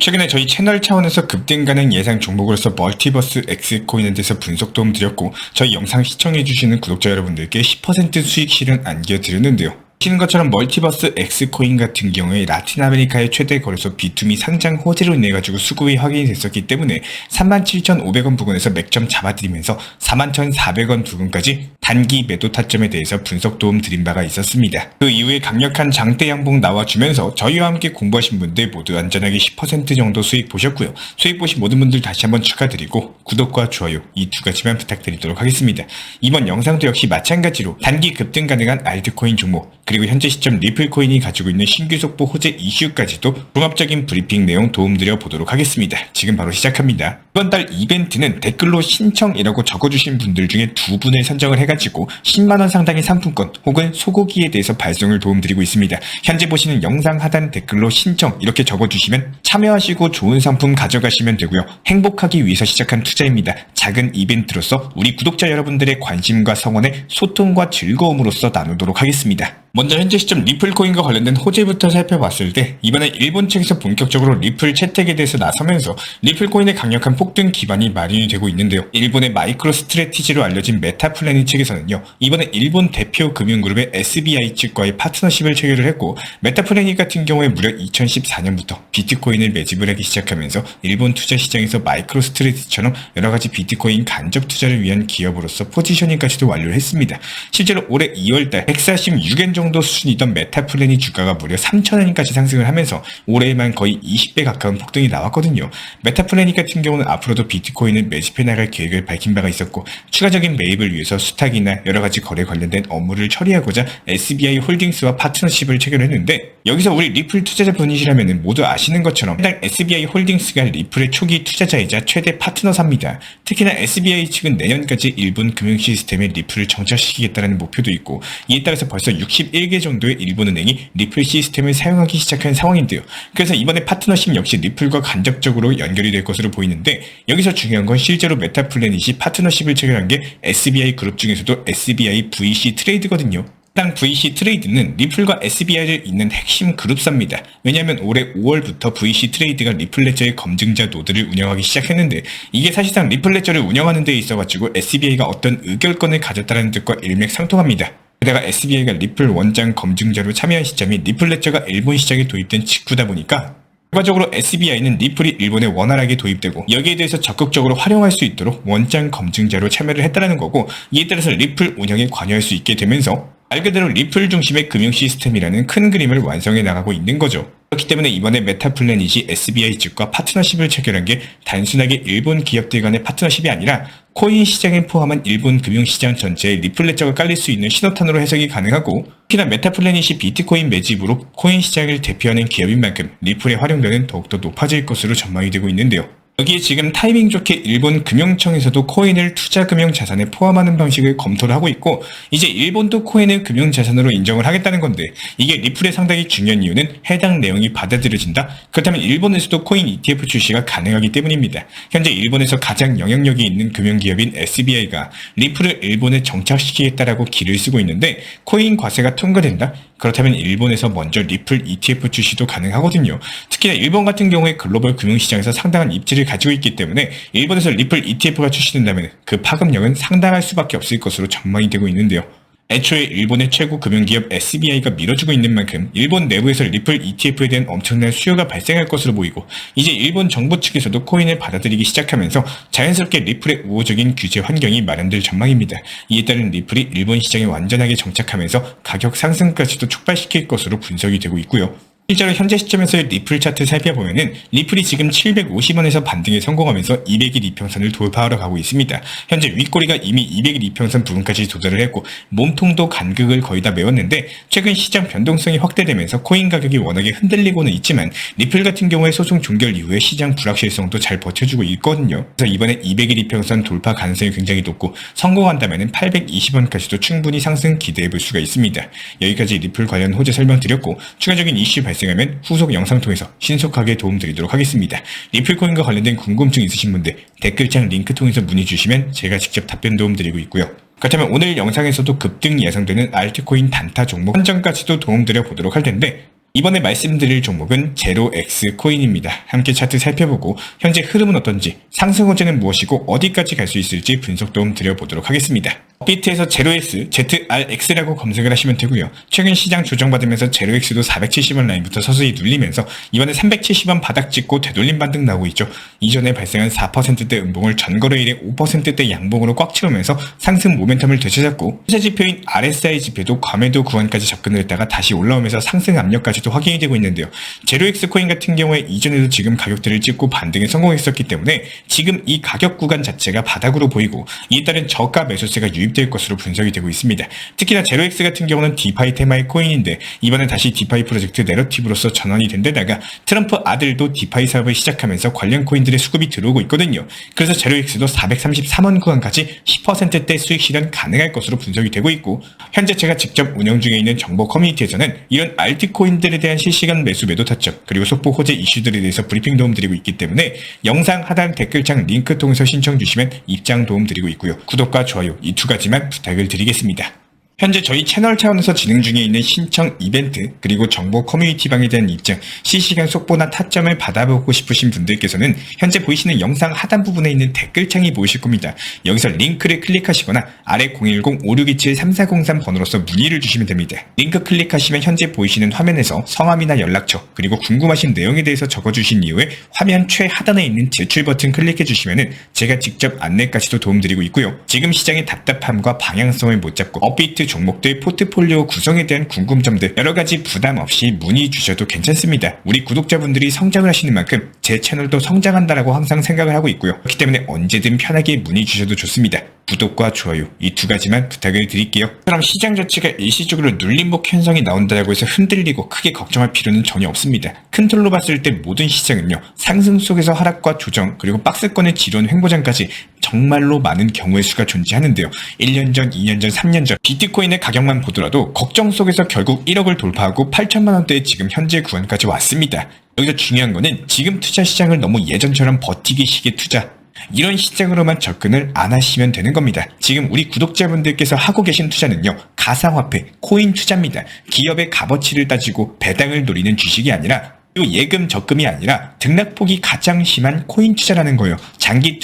최근에 저희 채널 차원에서 급등 가능 예상 종목으로서 멀티버스 X코인에 대해서 분석 도움 드렸고, 저희 영상 시청해주시는 구독자 여러분들께 10% 수익 실현 안겨드렸는데요. 보시는 것처럼 멀티버스 X코인 같은 경우에 라틴 아메리카의 최대 거래소 비투미 상장 호재로 인해 가지고 수급이 확인이 됐었기 때문에 37,500원 부근에서 맥점 잡아드리면서 41,400원 부근까지 단기 매도 타점에 대해서 분석 도움 드린 바가 있었습니다. 그 이후에 강력한 장대 양봉 나와주면서 저희와 함께 공부하신 분들 모두 안전하게 10% 정도 수익 보셨고요. 수익 보신 모든 분들 다시 한번 축하드리고 구독과 좋아요 이 두 가지만 부탁드리도록 하겠습니다. 이번 영상도 역시 마찬가지로 단기 급등 가능한 알트코인 종목, 그리고 현재 시점 리플코인이 가지고 있는 신규 속보 호재 이슈까지도 종합적인 브리핑 내용 도움드려 보도록 하겠습니다. 지금 바로 시작합니다. 이번 달 이벤트는 댓글로 신청이라고 적어주신 분들 중에 두 분을 선정을 해가지고 10만원 상당의 상품권 혹은 소고기에 대해서 발송을 도움드리고 있습니다. 현재 보시는 영상 하단 댓글로 신청 이렇게 적어주시면 참여하시고 좋은 상품 가져가시면 되고요. 행복하기 위해서 시작한 투자입니다. 작은 이벤트로서 우리 구독자 여러분들의 관심과 성원에 소통과 즐거움으로써 나누도록 하겠습니다. 먼저 현재 시점 리플코인과 관련된 호재부터 살펴봤을 때, 이번에 일본 측에서 본격적으로 리플 채택에 대해서 나서면서 리플코인의 강력한 폭등 기반이 마련이 되고 있는데요. 일본의 마이크로 스트래티지로 알려진 메타플래닛 측에서는요, 이번에 일본 대표 금융그룹의 SBI 측과의 파트너십을 체결을 했고, 메타플래닛 같은 경우에 무려 2014년부터 비트코인을 매집을 하기 시작하면서 일본 투자 시장에서 마이크로 스트래티지처럼 여러가지 비트코인 간접 투자를 위한 기업으로서 포지셔닝까지도 완료를 했습니다. 실제로 올해 2월달 146엔 정도 수준이던 메타플래닛 주가가 무려 3,000원까지 상승을 하면서 올해에만 거의 20배 가까운 폭등이 나왔거든요. 메타플래닛 같은 경우는 앞으로도 비트코인을 매집해 나갈 계획을 밝힌 바가 있었고, 추가적인 매입을 위해서 수탁이나 여러가지 거래 관련된 업무를 처리하고자 SBI 홀딩스와 파트너십을 체결했는데, 여기서 우리 리플 투자자분이시라면 모두 아시는 것처럼 해당 SBI 홀딩스가 리플의 초기 투자자이자 최대 파트너사입니다. 특히나 SBI 측은 내년까지 일본 금융 시스템에 리플을 정착시키겠다는 목표도 있고, 이에 따라서 벌써 61개 정도의 일본은행이 리플 시스템을 사용하기 시작한 상황인데요. 그래서 이번에 파트너십 역시 리플과 간접적으로 연결이 될 것으로 보이는데, 여기서 중요한 건 실제로 메타플래닛이 파트너십을 체결한 게 SBI 그룹 중에서도 SBI VC 트레이드거든요. 해당 VC 트레이드는 리플과 SBI를 잇는 핵심 그룹사입니다. 왜냐하면 올해 5월부터 VC 트레이드가 리플레저의 검증자 노드를 운영하기 시작했는데, 이게 사실상 리플레저를 운영하는 데 있어가지고 SBI가 어떤 의결권을 가졌다는 뜻과 일맥상통합니다. 게다가 SBI가 리플 원장 검증자로 참여한 시점이 리플레저가 일본 시장에 도입된 직후다 보니까 결과적으로 SBI는 리플이 일본에 원활하게 도입되고 여기에 대해서 적극적으로 활용할 수 있도록 원장 검증자로 참여를 했다는 거고, 이에 따라서 리플 운영에 관여할 수 있게 되면서 말 그대로 리플 중심의 금융 시스템이라는 큰 그림을 완성해 나가고 있는 거죠. 그렇기 때문에 이번에 메타플래닛이 SBI 측과 파트너십을 체결한 게 단순하게 일본 기업들 간의 파트너십이 아니라 코인 시장을 포함한 일본 금융시장 전체에 리플레저가 깔릴 수 있는 신호탄으로 해석이 가능하고, 특히나 메타플래닛이 비트코인 매집으로 코인 시장을 대표하는 기업인 만큼 리플의 활용도는 더욱더 높아질 것으로 전망이 되고 있는데요. 여기에 지금 타이밍 좋게 일본 금융청에서도 코인을 투자금융자산에 포함하는 방식을 검토를 하고 있고, 이제 일본도 코인을 금융자산으로 인정을 하겠다는 건데, 이게 리플에 상당히 중요한 이유는 해당 내용이 받아들여진다? 그렇다면 일본에서도 코인 ETF 출시가 가능하기 때문입니다. 현재 일본에서 가장 영향력이 있는 금융기업인 SBI가 리플을 일본에 정착시키겠다라고 기를 쓰고 있는데, 코인 과세가 통과된다? 그렇다면 일본에서 먼저 리플 ETF 출시도 가능하거든요. 특히나 일본 같은 경우에 글로벌 금융시장에서 상당한 입지를 가지고 있기 때문에 일본에서 리플 ETF가 출시된다면 그 파급력은 상당할 수밖에 없을 것으로 전망이 되고 있는데요. 애초에 일본의 최고 금융기업 SBI가 밀어주고 있는 만큼 일본 내부에서 리플 ETF에 대한 엄청난 수요가 발생할 것으로 보이고, 이제 일본 정부 측에서도 코인을 받아들이기 시작하면서 자연스럽게 리플의 우호적인 규제 환경이 마련될 전망입니다. 이에 따른 리플이 일본 시장에 완전하게 정착하면서 가격 상승까지도 촉발시킬 것으로 분석이 되고 있고요. 실제로 현재 시점에서의 리플 차트 살펴보면은 리플이 지금 750원에서 반등에 성공하면서 200일 이평선을 돌파하러 가고 있습니다. 현재 윗꼬리가 이미 200일 이평선 부분까지 도달을 했고, 몸통도 간극을 거의 다 메웠는데, 최근 시장 변동성이 확대되면서 코인 가격이 워낙에 흔들리고는 있지만 리플 같은 경우에 소송 종결 이후에 시장 불확실성도 잘 버텨주고 있거든요. 그래서 이번에 200일 이평선 돌파 가능성이 굉장히 높고, 성공한다면 820원까지도 충분히 상승 기대해볼 수가 있습니다. 여기까지 리플 관련 호재 설명드렸고, 추가적인 이슈 발생하면 후속 영상 통해서 신속하게 도움드리도록 하겠습니다. 리플코인과 관련된 궁금증 있으신 분들 댓글창 링크 통해서 문의 주시면 제가 직접 답변 도움드리고 있고요. 그렇다면 오늘 영상에서도 급등 예상되는 알트코인 단타 종목 한정까지도 도움드려 보도록 할 텐데, 이번에 말씀드릴 종목은 제로엑스 코인입니다. 함께 차트 살펴보고 현재 흐름은 어떤지, 상승 호재는 무엇이고 어디까지 갈 수 있을지 분석 도움 드려보도록 하겠습니다. 업비트에서 제로엑스, ZRX라고 검색을 하시면 되고요. 최근 시장 조정받으면서 제로엑스도 470원 라인부터 서서히 눌리면서 이번에 370원 바닥 찍고 되돌림 반등 나오고 있죠. 이전에 발생한 4%대 음봉을 전거래 일에 5%대 양봉으로 꽉 채우면서 상승 모멘텀을 되찾았고, 시세 지표인 RSI 지표도 과매도 구간까지 접근을 했다가 다시 올라오면서 상승 압력까지도 확인이 되고 있는데요. 제로엑스 코인 같은 경우에 이전에도 지금 가격대를 찍고 반등에 성공했었기 때문에 지금 이 가격 구간 자체가 바닥으로 보이고, 이에 따른 저가 매수세가 유입될 것으로 분석이 되고 있습니다. 특히나 제로엑스 같은 경우는 디파이 테마의 코인인데 이번에 다시 디파이 프로젝트 내러티브로서 전환이 된 데다가 트럼프 아들도 디파이 사업을 시작하면서 관련 코인들의 수급이 들어오고 있거든요. 그래서 제로엑스도 433원 구간까지 10%대 수익 실현 가능할 것으로 분석이 되고 있고, 현재 제가 직접 운영 중에 있는 정보 커뮤니티에서는 이런 알트코인들에 대한 실시간 매수 매도 타점 그리고 속보 호재 이슈들에 대해서 브리핑 도움 드리고 있기 때문에 영상 하단 댓글창 링크 통해서 신청 주시면 입장 도움 드리고 있고요. 구독과 좋아요 이 두 가지만 부탁을 드리겠습니다. 현재 저희 채널 차원에서 진행 중에 있는 신청 이벤트 그리고 정보 커뮤니티방에 대한 입장, 실시간 속보나 타점을 받아보고 싶으신 분들께서는 현재 보이시는 영상 하단 부분에 있는 댓글창이 보이실 겁니다. 여기서 링크를 클릭하시거나 아래 010-5627-3403 번호로서 문의를 주시면 됩니다. 링크 클릭하시면 현재 보이시는 화면에서 성함이나 연락처 그리고 궁금하신 내용에 대해서 적어주신 이후에 화면 최하단에 있는 제출 버튼 클릭해 주시면 제가 직접 안내까지도 도움드리고 있고요. 지금 시장의 답답함과 방향성을 못 잡고 업비트 종목들 포트폴리오 구성에 대한 궁금점들 여러가지 부담 없이 문의 주셔도 괜찮습니다. 우리 구독자분들이 성장을 하시는 만큼 제 채널도 성장한다라고 항상 생각을 하고 있고요. 그렇기 때문에 언제든 편하게 문의 주셔도 좋습니다. 구독과 좋아요 이 두 가지만 부탁을 드릴게요. 그럼 시장 자체가 일시적으로 눌림목 현상이 나온다고 해서 흔들리고 크게 걱정할 필요는 전혀 없습니다. 큰 틀로 봤을 때 모든 시장은요, 상승 속에서 하락과 조정 그리고 박스권의 지론 횡보장까지 정말로 많은 경우의 수가 존재하는데요. 1년 전, 2년 전, 3년 전 비트코인의 가격만 보더라도 걱정 속에서 결국 1억을 돌파하고 8천만 원대에 지금 현재 구간까지 왔습니다. 여기서 중요한 거는 지금 투자 시장을 너무 예전처럼 버티기식의 투자, 이런 시장으로만 접근을 안 하시면 되는 겁니다. 지금 우리 구독자분들께서 하고 계신 투자는요, 가상화폐, 코인 투자입니다. 기업의 값어치를 따지고 배당을 노리는 주식이 아니라, 그리고 예금 적금이 아니라 등락폭이 가장 심한 코인 투자라는 거예요. 장기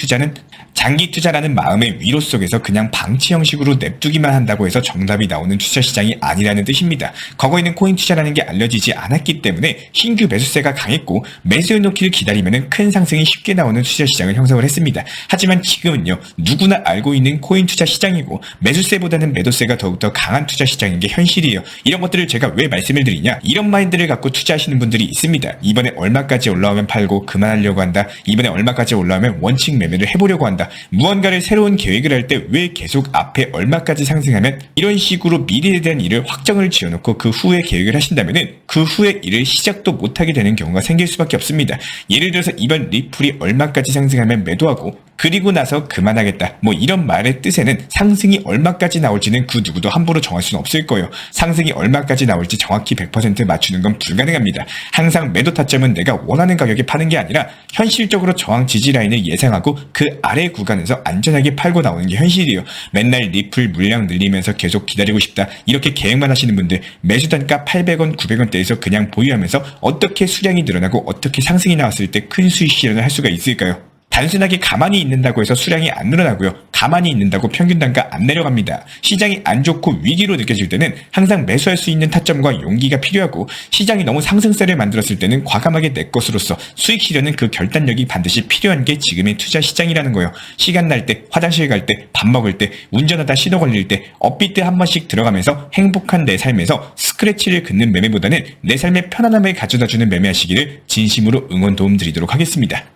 투자라는 마음의 위로 속에서 그냥 방치 형식으로 냅두기만 한다고 해서 정답이 나오는 투자 시장이 아니라는 뜻입니다. 과거에는 코인 투자라는 게 알려지지 않았기 때문에 신규 매수세가 강했고 매수해 놓기를 기다리면 큰 상승이 쉽게 나오는 투자 시장을 형성을 했습니다. 하지만 지금은요, 누구나 알고 있는 코인 투자 시장이고 매수세보다는 매도세가 더욱더 강한 투자 시장인 게 현실이에요. 이런 것들을 제가 왜 말씀을 드리냐, 이런 마인드를 갖고 투자하시는 분들이 있습니다. 이번에 얼마까지 올라오면 팔고 그만하려고 한다. 이번에 얼마까지 올라오면 원칙 매매를 해보려고 한다. 무언가를 새로운 계획을 할 때 왜 계속 앞에 얼마까지 상승하면 이런 식으로 미래에 대한 일을 확정을 지어놓고 그 후에 계획을 하신다면 그 후에 일을 시작도 못하게 되는 경우가 생길 수밖에 없습니다. 예를 들어서 이번 리플이 얼마까지 상승하면 매도하고 그리고 나서 그만하겠다, 뭐 이런 말의 뜻에는 상승이 얼마까지 나올지는 그 누구도 함부로 정할 수는 없을 거예요. 상승이 얼마까지 나올지 정확히 100% 맞추는 건 불가능합니다. 항상 매도 타점은 내가 원하는 가격에 파는 게 아니라 현실적으로 저항 지지 라인을 예상하고 그 아래 구간에서 안전하게 팔고 나오는 게 현실이에요. 맨날 리플 물량 늘리면서 계속 기다리고 싶다, 이렇게 계획만 하시는 분들, 매수 단가 800원, 900원대에서 그냥 보유하면서 어떻게 수량이 늘어나고 어떻게 상승이 나왔을 때 큰 수익 실현을 할 수가 있을까요? 단순하게 가만히 있는다고 해서 수량이 안 늘어나고요. 가만히 있는다고 평균 단가 안 내려갑니다. 시장이 안 좋고 위기로 느껴질 때는 항상 매수할 수 있는 타점과 용기가 필요하고, 시장이 너무 상승세를 만들었을 때는 과감하게 내 것으로서 수익 실현은 그 결단력이 반드시 필요한 게 지금의 투자 시장이라는 거예요. 시간 날 때, 화장실 갈 때, 밥 먹을 때, 운전하다 신호 걸릴 때 업비트 한 번씩 들어가면서 행복한 내 삶에서 스크래치를 긋는 매매보다는 내 삶의 편안함을 가져다주는 매매하시기를 진심으로 응원 도움 드리도록 하겠습니다.